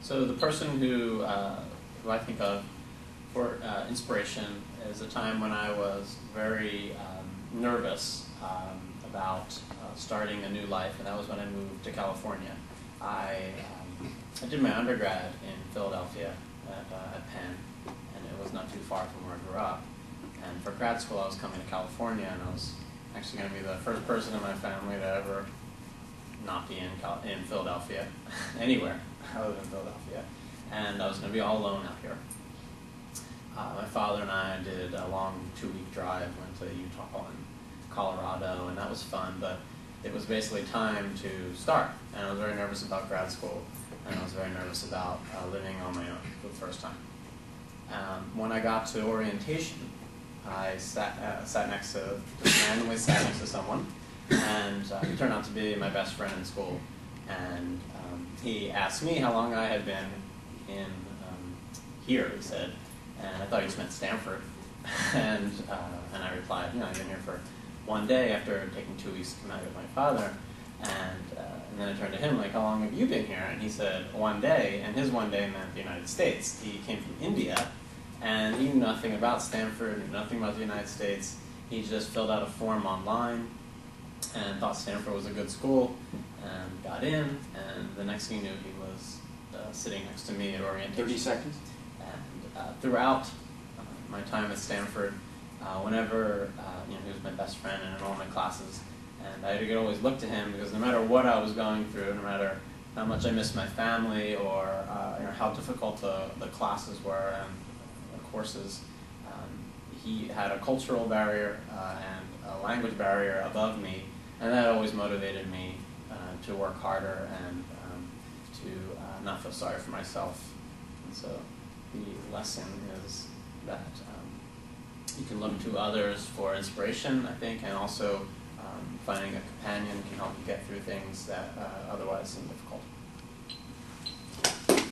So the person who I think of for inspiration is a time when I was very nervous about starting a new life, and that was when I moved to California. I did my undergrad in Philadelphia at Penn, and it was not too far from where I grew up. And for grad school, I was coming to California, and I was actually going to be the first person in my family to ever not be in Philadelphia, anywhere other than Philadelphia. And I was going to be all alone out here. My father and I did a long 2-week drive, went to Utah and Colorado, and that was fun, but it was basically time to start. And I was very nervous about grad school, and I was very nervous about living on my own for the first time. When I got to orientation, I randomly sat next to someone, and he turned out to be my best friend in school. And he asked me how long I had been in here, he said, and I thought he just meant Stanford. and I replied, I've been here for 1 day after taking 2 weeks to come out with my father. And then I turned to him, like, how long have you been here? And he said 1 day, and his 1 day meant the United States. He came from India, and he knew nothing about Stanford, knew nothing about the United States. He just filled out a form online and thought Stanford was a good school and got in, and the next thing he knew, he was sitting next to me at orientation. 30 seconds? And throughout my time at Stanford, whenever he was my best friend in all my classes, and I could always look to him because no matter what I was going through, no matter how much I missed my family or how difficult the classes were and the courses, he had a cultural barrier and a language barrier above me, and that always motivated me to work harder and to not feel sorry for myself. And so the lesson is that you can look to others for inspiration, I think, and also finding a companion can help you get through things that otherwise seem difficult.